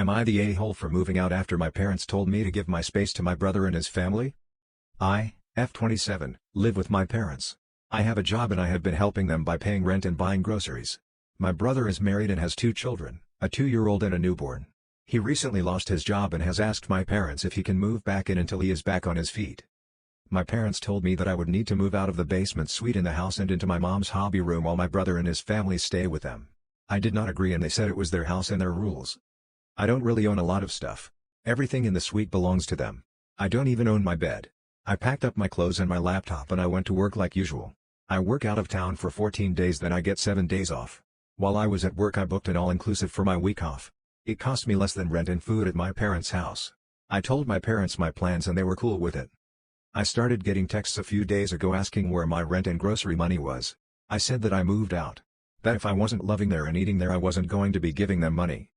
Am I the a-hole for moving out after my parents told me to give my space to my brother and his family? I, F27, live with my parents. I have a job and I have been helping them by paying rent and buying groceries. My brother is married and has 2 children, a 2-year-old and a newborn. He recently lost his job and has asked my parents if he can move back in until he is back on his feet. My parents told me that I would need to move out of the basement suite in the house and into my mom's hobby room while my brother and his family stay with them. I did not agree and they said it was their house and their rules. I don't really own a lot of stuff. Everything in the suite belongs to them. I don't even own my bed. I packed up my clothes and my laptop and I went to work like usual. I work out of town for 14 days, then I get 7 days off. While I was at work I booked an all-inclusive for my week off. It cost me less than rent and food at my parents' house. I told my parents my plans and they were cool with it. I started getting texts a few days ago asking where my rent and grocery money was. I said that I moved out. That if I wasn't loving there and eating there I wasn't going to be giving them money.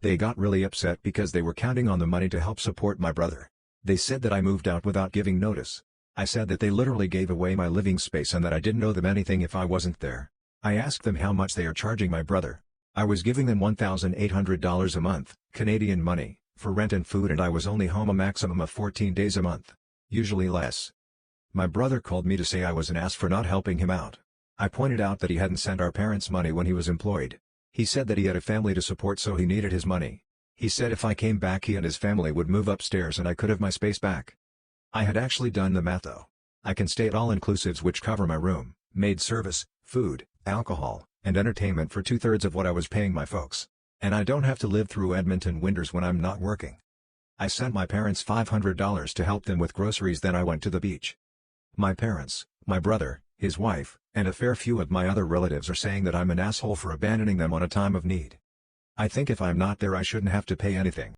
They got really upset because they were counting on the money to help support my brother. They said that I moved out without giving notice. I said that they literally gave away my living space and that I didn't owe them anything if I wasn't there. I asked them how much they are charging my brother. I was giving them $1,800 a month, Canadian money, for rent and food and I was only home a maximum of 14 days a month. Usually less. My brother called me to say I was an ass for not helping him out. I pointed out that he hadn't sent our parents money when he was employed. He said that he had a family to support so he needed his money. He said if I came back he and his family would move upstairs and I could have my space back. I had actually done the math though. I can stay at all-inclusives which cover my room, maid service, food, alcohol, and entertainment for 2/3 of what I was paying my folks. And I don't have to live through Edmonton winters when I'm not working. I sent my parents $500 to help them with groceries, then I went to the beach. My parents, my brother, his wife, and a fair few of my other relatives are saying that I'm an asshole for abandoning them on a time of need. I think if I'm not there I shouldn't have to pay anything.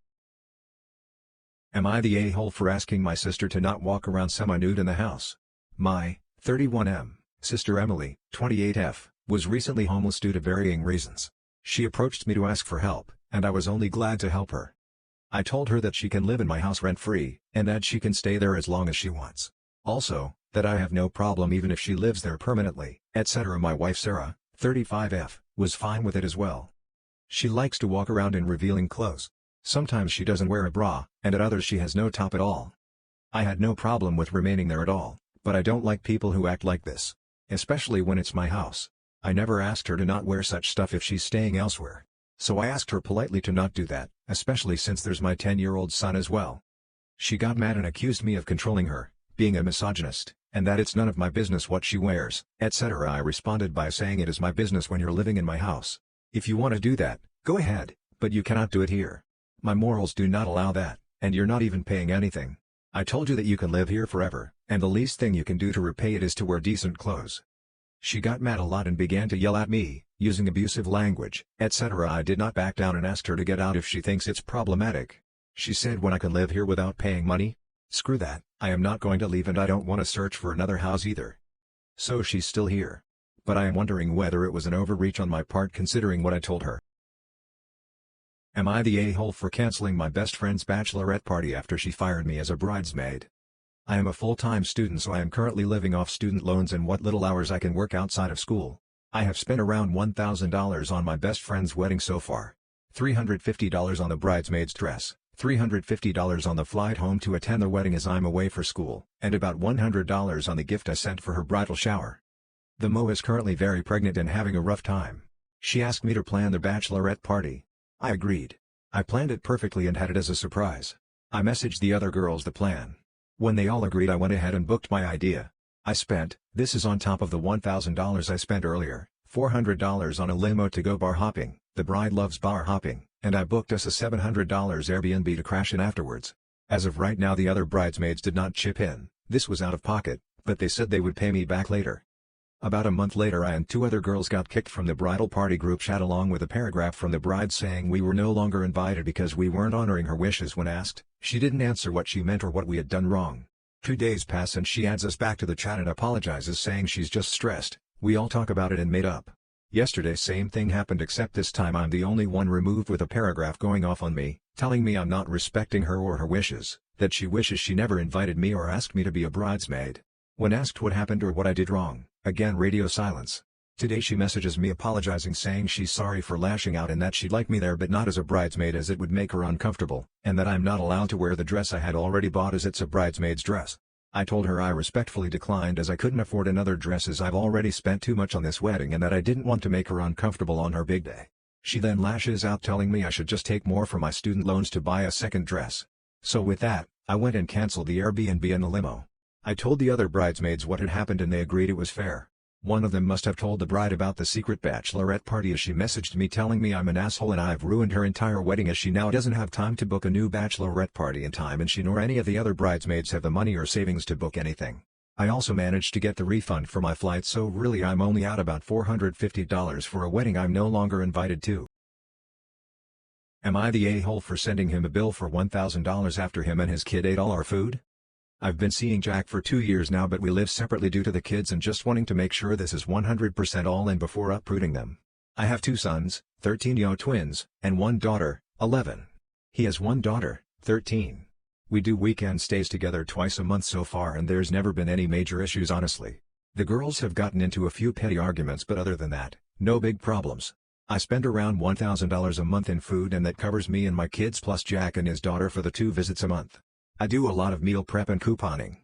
Am I the a-hole for asking my sister to not walk around semi-nude in the house? My 31M sister Emily, 28F, was recently homeless due to varying reasons. She approached me to ask for help, and I was only glad to help her. I told her that she can live in my house rent-free, and that she can stay there as long as she wants. Also, that I have no problem even if she lives there permanently, etc. My wife Sarah, 35F, was fine with it as well. She likes to walk around in revealing clothes. Sometimes she doesn't wear a bra, and at others she has no top at all. I had no problem with remaining there at all, but I don't like people who act like this. Especially when it's my house. I never asked her to not wear such stuff if she's staying elsewhere. So I asked her politely to not do that, especially since there's my 10-year-old son as well. She got mad and accused me of controlling her, being a misogynist, and that it's none of my business what she wears, etc. I responded by saying it is my business when you're living in my house. If you want to do that, go ahead, but you cannot do it here. My morals do not allow that, and you're not even paying anything. I told you that you can live here forever, and the least thing you can do to repay it is to wear decent clothes. She got mad a lot and began to yell at me, using abusive language, etc. I did not back down and asked her to get out if she thinks it's problematic. She said when I can live here without paying money? Screw that, I am not going to leave and I don't want to search for another house either. So she's still here. But I am wondering whether it was an overreach on my part considering what I told her. Am I the a-hole for canceling my best friend's bachelorette party after she fired me as a bridesmaid? I am a full-time student so I am currently living off student loans and what little hours I can work outside of school. I have spent around $1,000 on my best friend's wedding so far. $350 on the bridesmaid's dress, $350 on the flight home to attend the wedding as I'm away for school, and about $100 on the gift I sent for her bridal shower. The Mo is currently very pregnant and having a rough time. She asked me to plan the bachelorette party. I agreed. I planned it perfectly and had it as a surprise. I messaged the other girls the plan. When they all agreed I went ahead and booked my idea. This is on top of the $1,000 I spent earlier, $400 on a limo to go bar hopping, the bride loves bar hopping, and I booked us a $700 Airbnb to crash in afterwards. As of right now the other bridesmaids did not chip in, this was out of pocket, but they said they would pay me back later. About a month later I and 2 other girls got kicked from the bridal party group chat along with a paragraph from the bride saying we were no longer invited because we weren't honoring her wishes. When asked, she didn't answer what she meant or what we had done wrong. 2 days pass and she adds us back to the chat and apologizes saying she's just stressed, we all talk about it and made up. Yesterday same thing happened except this time I'm the only one removed with a paragraph going off on me, telling me I'm not respecting her or her wishes, that she wishes she never invited me or asked me to be a bridesmaid. When asked what happened or what I did wrong, again radio silence. Today she messages me apologizing, saying she's sorry for lashing out and that she'd like me there but not as a bridesmaid as it would make her uncomfortable, and that I'm not allowed to wear the dress I had already bought as it's a bridesmaid's dress. I told her I respectfully declined as I couldn't afford another dress as I've already spent too much on this wedding and that I didn't want to make her uncomfortable on her big day. She then lashes out telling me I should just take more from my student loans to buy a second dress. So with that, I went and canceled the Airbnb and the limo. I told the other bridesmaids what had happened and they agreed it was fair. One of them must have told the bride about the secret bachelorette party as she messaged me telling me I'm an asshole and I've ruined her entire wedding as she now doesn't have time to book a new bachelorette party in time and she nor any of the other bridesmaids have the money or savings to book anything. I also managed to get the refund for my flight, so really I'm only out about $450 for a wedding I'm no longer invited to. Am I the a-hole for sending him a bill for $1,000 after him and his kid ate all our food? I've been seeing Jack for 2 years now but we live separately due to the kids and just wanting to make sure this is 100% all in before uprooting them. I have 2 sons, 13-year-old twins, and 1 daughter, 11. He has 1 daughter, 13. We do weekend stays together twice a month so far and there's never been any major issues honestly. The girls have gotten into a few petty arguments but other than that, no big problems. I spend around $1,000 a month in food and that covers me and my kids plus Jack and his daughter for the 2 visits a month. I do a lot of meal prep and couponing.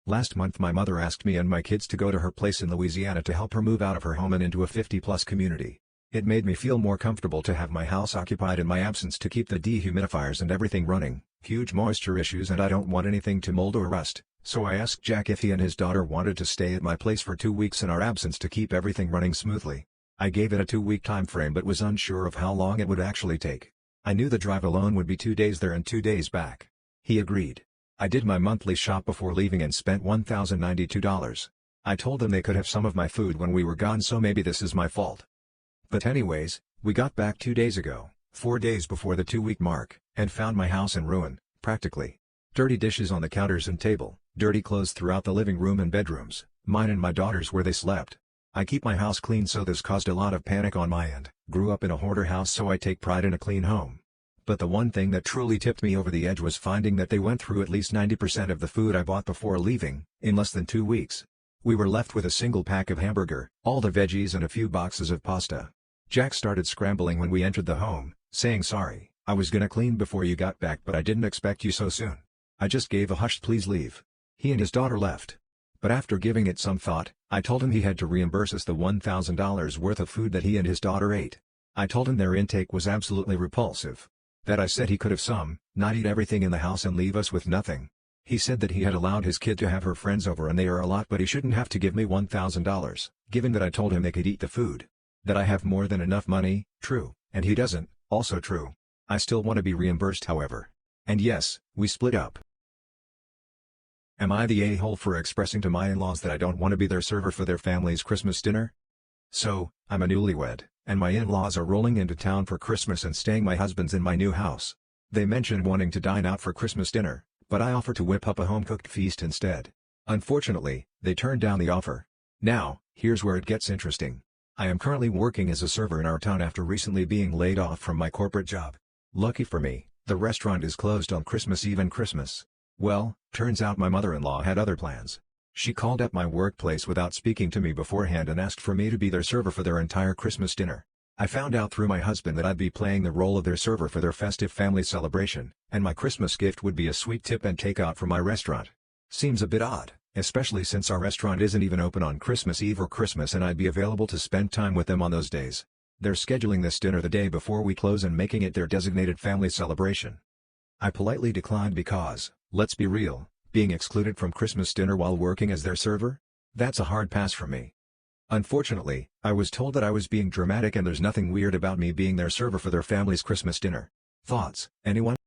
Last month my mother asked me and my kids to go to her place in Louisiana to help her move out of her home and into a 50-plus community. It made me feel more comfortable to have my house occupied in my absence to keep the dehumidifiers and everything running, huge moisture issues and I don't want anything to mold or rust, so I asked Jack if he and his daughter wanted to stay at my place for 2 weeks in our absence to keep everything running smoothly. I gave it a 2-week time frame but was unsure of how long it would actually take. I knew the drive alone would be 2 days there and 2 days back. He agreed. I did my monthly shop before leaving and spent $1,092. I told them they could have some of my food when we were gone, so maybe this is my fault. But anyways, we got back 2 days ago, 4 days before the 2-week mark, and found my house in ruin, practically. Dirty dishes on the counters and table, dirty clothes throughout the living room and bedrooms, mine and my daughter's where they slept. I keep my house clean so this caused a lot of panic on my end. Grew up in a hoarder house so I take pride in a clean home. But the one thing that truly tipped me over the edge was finding that they went through at least 90% of the food I bought before leaving, in less than 2 weeks. We were left with a single pack of hamburger, all the veggies and a few boxes of pasta. Jack started scrambling when we entered the home, saying sorry, I was gonna clean before you got back but I didn't expect you so soon. I just gave a hushed please leave. He and his daughter left. But after giving it some thought, I told him he had to reimburse us the $1,000 worth of food that he and his daughter ate. I told him their intake was absolutely repulsive. That I said he could have some, not eat everything in the house and leave us with nothing. He said that he had allowed his kid to have her friends over and they are a lot but he shouldn't have to give me $1,000, given that I told him they could eat the food. That I have more than enough money, true, and he doesn't, also true. I still want to be reimbursed however. And yes, we split up. Am I the a-hole for expressing to my in-laws that I don't want to be their server for their family's Christmas dinner? So, I'm a newlywed, and my in-laws are rolling into town for Christmas and staying my husband's in my new house. They mentioned wanting to dine out for Christmas dinner, but I offered to whip up a home-cooked feast instead. Unfortunately, they turned down the offer. Now, here's where it gets interesting. I am currently working as a server in our town after recently being laid off from my corporate job. Lucky for me, the restaurant is closed on Christmas Eve and Christmas. Well, turns out my mother-in-law had other plans. She called up my workplace without speaking to me beforehand and asked for me to be their server for their entire Christmas dinner. I found out through my husband that I'd be playing the role of their server for their festive family celebration, and my Christmas gift would be a sweet tip and takeout from my restaurant. Seems a bit odd, especially since our restaurant isn't even open on Christmas Eve or Christmas and I'd be available to spend time with them on those days. They're scheduling this dinner the day before we close and making it their designated family celebration. I politely declined because, let's be real, being excluded from Christmas dinner while working as their server? That's a hard pass for me. Unfortunately, I was told that I was being dramatic and there's nothing weird about me being their server for their family's Christmas dinner. Thoughts, anyone?